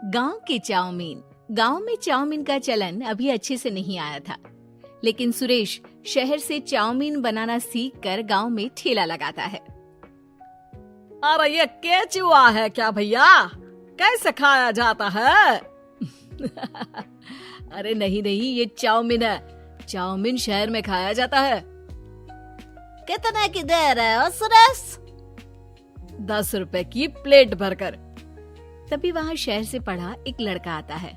गांव के चाउमीन। गांव में चाउमीन का चलन अभी अच्छे से नहीं आया था, लेकिन सुरेश शहर से चाउमीन बनाना सीख कर गाँव में ठेला लगाता है। अरे ये केचुआ है क्या भैया? कैसे खाया जाता है? अरे नहीं, ये चाउमीन है। चाउमीन शहर में खाया जाता है। कितने की दे रहे हो सुरेश? 10 रुपए की प्लेट भरकर। तभी वहाँ शहर से पढ़ा एक लड़का आता है।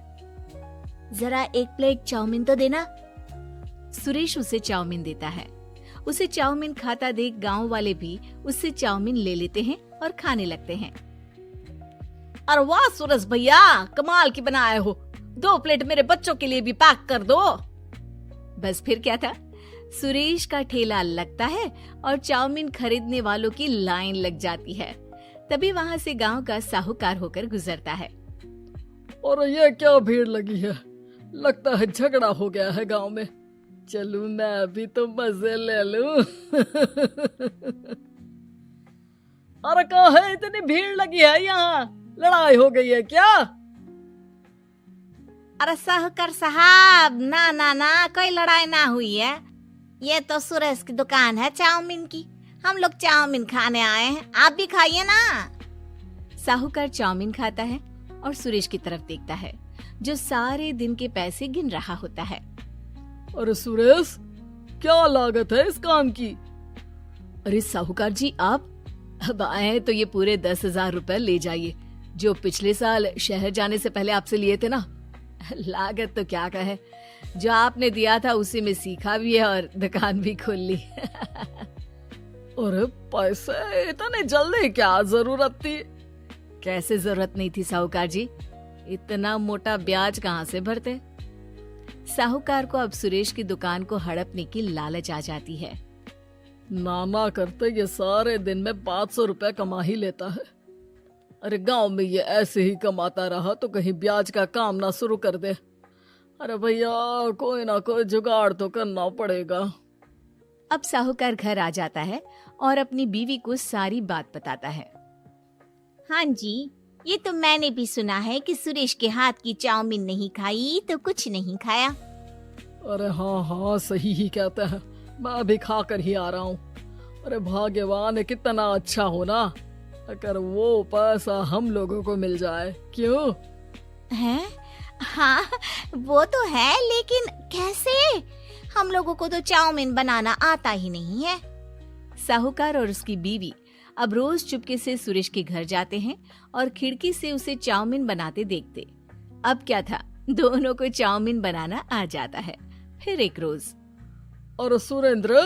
जरा एक प्लेट चाउमीन तो देना। सुरेश उसे चाउमीन देता है। उसे चाउमीन खाता देख गांव वाले भी उससे चाउमीन ले लेते हैं और खाने लगते हैं। अरे वाह सुरेश भैया, कमाल की बनाए हो। 2 प्लेट मेरे बच्चों के लिए भी पैक कर दो। बस फिर क्या था, सुरेश का ठेला लगता है और चाउमीन खरीदने वालों की लाइन लग जाती है। तभी वहाँ से गांव का साहूकार होकर गुजरता है। और ये क्या भीड़ लगी है? लगता है झगड़ा हो गया है गांव में। चलूं मैं अभी तो मजे ले लूं। अरे कहाँ है, इतनी भीड़ लगी है यहाँ? लड़ाई हो गई है क्या? अरे साहूकार साहब, ना कोई लड़ाई ना हुई है। ये तो सुरेश की दुकान है चाउमीन की। हम लोग चाउमीन खाने आए हैं, आप भी खाइए ना। साहूकार चाउमीन खाता है और सुरेश की तरफ देखता है, जो सारे दिन के पैसे गिन रहा होता है। अरे सुरेश, क्या लागत है इस काम की? अरे साहूकार जी, आप अब आए तो ये पूरे 10,000 रुपए ले जाइए, जो पिछले साल शहर जाने से पहले आपसे लिए थे ना। लागत तो क्या कहे, जो आपने दिया था उसी में सीखा भी है और दुकान भी खोल ली। अरे पैसे इतने जल्दी क्या जरूरत थी? कैसे जरूरत नहीं थी साहूकार जी, इतना मोटा ब्याज कहाँ से भरते। साहूकार को अब सुरेश की दुकान को हड़पने की लालच आ जाती है। नाना करते ये सारे दिन में 500 रुपए कमा ही लेता है। अरे गांव में ये ऐसे ही कमाता रहा तो कहीं ब्याज का काम ना शुरू कर दे। अरे भैया, कोई ना कोई जुगाड़ तो करना पड़ेगा। अब साहूकार घर आ जाता है और अपनी बीवी को सारी बात बताता है। हाँ जी, ये तो मैंने भी सुना है कि सुरेश के हाथ की चाउमीन नहीं खाई तो कुछ नहीं खाया। अरे हाँ, सही ही कहते हैं। मैं भी खा कर ही आ रहा हूँ। अरे भाग्यवान है, कितना अच्छा हो ना अगर वो पैसा हम लोगों को मिल जाए। क्यों है? हाँ वो तो है, लेकिन कैसे? हम लोगों को तो चाउमीन बनाना आता ही नहीं है। साहूकार और उसकी बीवी अब रोज चुपके से सुरेश के घर जाते हैं और खिड़की से उसे चाउमीन बनाते देखते। अब क्या था, दोनों को चाउमीन बनाना आ जाता है। फिर एक रोज, और सुरेंद्र,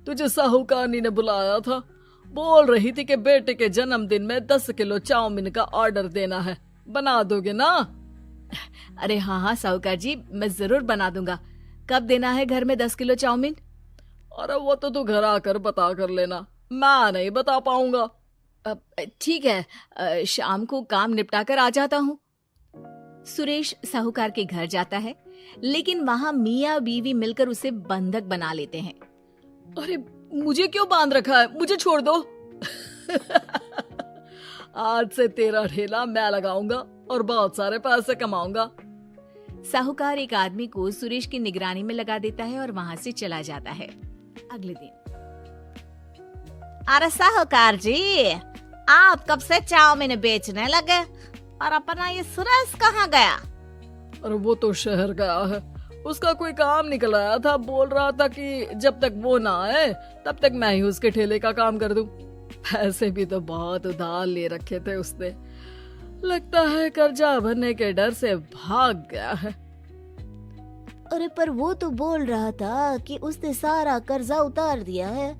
तुझे साहूकारनी ने बुलाया था। बोल रही थी कि बेटे के जन्मदिन में 10 किलो चाउमीन का ऑर्डर देना है। बना दोगे ना? अरे हाँ साहूकार जी, मैं जरूर बना दूंगा। कब देना है घर में 10 किलो चाउमीन? अरे वो तो तू घर आकर बता कर लेना, मैं नहीं बता पाऊंगा। ठीक है, शाम को काम निपटा कर आ जाता हूँ। सुरेश साहूकार के घर जाता है, लेकिन वहाँ मियाँ बीवी मिलकर उसे बंधक बना लेते हैं। अरे मुझे क्यों बांध रखा है? मुझे छोड़ दो। आज से तेरा ठेला मैं लगाऊंगा और बहुत सारे पैसे कमाऊंगा। साहूकार एक आदमी को सुरेश की निगरानी में लगा देता है और वहाँ से चला जाता है। अगले दिन, अरे साहूकार जी, आप कब से चाउमीन बेचने लगे और अपना ये सुरेश कहाँ गया? अरे वो तो शहर गया है, उसका कोई काम निकल आया था। बोल रहा था कि जब तक वो ना आए तब तक मैं ही उसके ठेले का काम कर दूं। पैसे भी तो बहुत उधार ले रखे थे उसने। लगता है कर्जा भरने के डर से भाग गया है। अरे पर वो तो बोल रहा था कि उसने सारा कर्जा उतार दिया है,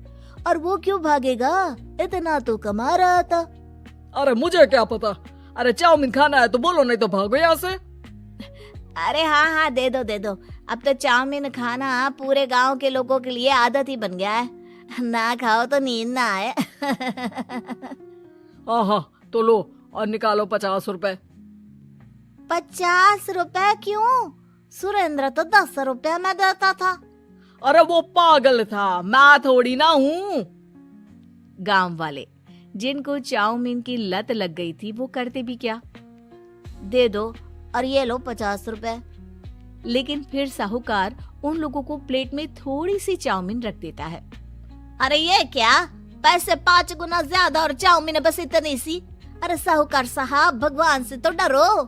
और वो क्यों भागेगा? इतना तो कमा रहा था। अरे मुझे क्या पता। अरे चाउमीन खाना है तो बोलो, नहीं तो भागो यहाँ से। अरे हाँ, दे दो। अब तो चाउमीन खाना पूरे गांव के लोगों के लिए आदत ही बन गया है। ना खाओ तो नींद ना आए। हाँ, तो लो और निकालो 50 रुपए। 50 रुपए क्यों? सुरेंद्र तो 10 रुपए में देता था। अरे वो पागल था, मैं थोड़ी ना हूँ। गांव वाले, जिनको चाउमीन की लत लग गई थी, वो करते भी क्या, दे दो और ये लो 50 रुपए। लेकिन फिर साहूकार उन लोगों को प्लेट में थोड़ी सी चाउमीन रख देता है। अरे ये क्या, पैसे 5 गुना ज्यादा और चाउमीन बस इतनी सी। अरे साहूकार साहब, भगवान से तो डरो।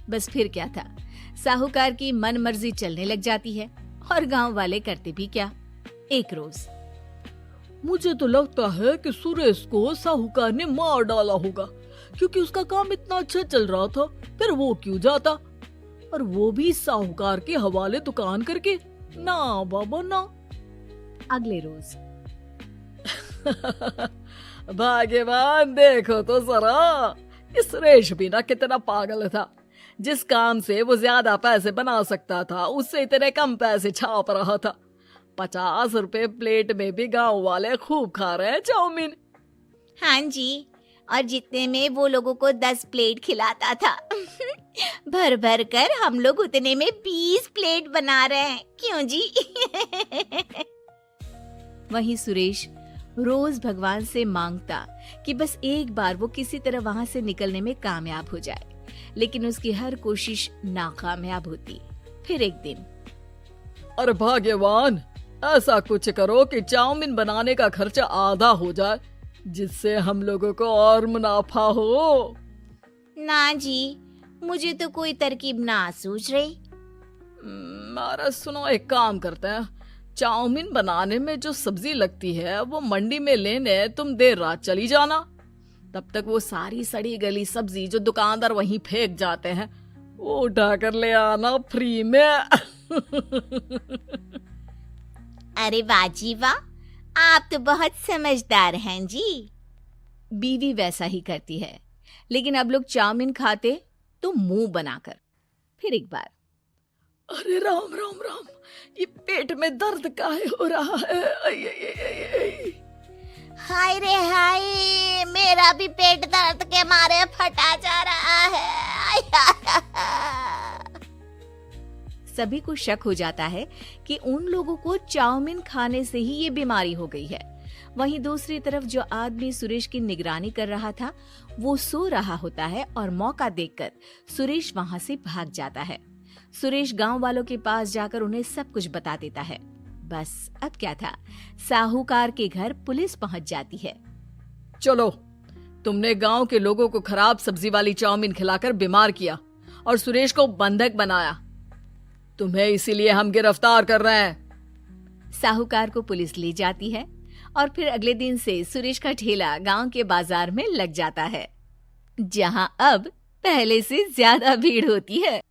बस फिर क्या था, साहूकार की मन मर्जी चलने लग जाती है और गांव वाले करते भी क्या। एक रोज मुझे तो लगता है कि सुरेश को साहूकार ने मार डाला होगा, क्योंकि उसका काम इतना अच्छा चल रहा था, फिर वो क्यों जाता, और वो भी साहूकार के हवाले दुकान करके। ना बाबा ना। अगले रोज भाग्यवान, देखो तो जरा, इस सुरेश भी ना कितना पागल था। जिस काम से वो ज्यादा पैसे बना सकता था, उससे इतने कम पैसे छाप रहा था। 50 रुपए प्लेट में भी गांव वाले खूब खा रहे हैं चाउमीन। हाँ जी, और जितने में वो लोगों को 10 प्लेट खिलाता था भर भर कर हम लोग उतने में 20 प्लेट बना रहे हैं। क्यों जी? वहीं सुरेश रोज भगवान से मांगता कि बस एक बार वो किसी तरह वहां से निकलने में कामयाब हो जाए, लेकिन उसकी हर कोशिश नाकामयाब होती। फिर एक दिन, अरे भाग्यवान, ऐसा कुछ करो कि चाउमीन बनाने का खर्चा आधा हो जाए, जिससे हम लोगों को और मुनाफा हो। ना जी, मुझे तो कोई तरकीब ना सूझ रही। अरे सुनो, एक काम करते हैं, चाउमीन बनाने में जो सब्जी लगती है वो मंडी में लेने तुम देर रात चली जाना। तब तक वो सारी सड़ी गली सब्जी जो दुकानदार वहीं फेंक जाते हैं, वो उठा कर ले आना फ्री में। अरे वाह जी वाह, आप तो बहुत समझदार हैं जी। बीवी वैसा ही करती है, लेकिन अब लोग चाउमीन खाते तो मुंह बनाकर। फिर एक बार, अरे राम राम राम, ये पेट में दर्द काहे हो रहा है? आई, आई, आई, आई, आई। हाय रे हाय, मेरा भी पेट दर्द के मारे फटा जा रहा है। सभी को शक हो जाता है कि उन लोगों को चाउमीन खाने से ही ये बीमारी हो गई है। वहीं दूसरी तरफ जो आदमी सुरेश की निगरानी कर रहा था, वो सो रहा होता है और मौका देखकर सुरेश वहां से भाग जाता है। सुरेश गांव वालों के पास जाकर उन्हें सब कुछ बता देता है। बस अब क्या था, साहूकार के घर पुलिस पहुंच जाती है। चलो, तुमने गांव के लोगों को खराब सब्जी वाली चाउमीन खिलाकर बीमार किया और सुरेश को बंधक बनाया। तुम्हें इसीलिए हम गिरफ्तार कर रहे हैं। साहूकार को पुलिस ले जाती है और फिर अगले दिन से सुरेश का ठेला गांव के बाजार में लग जाता है, जहां अब पहले से ज्यादा भीड़ होती है।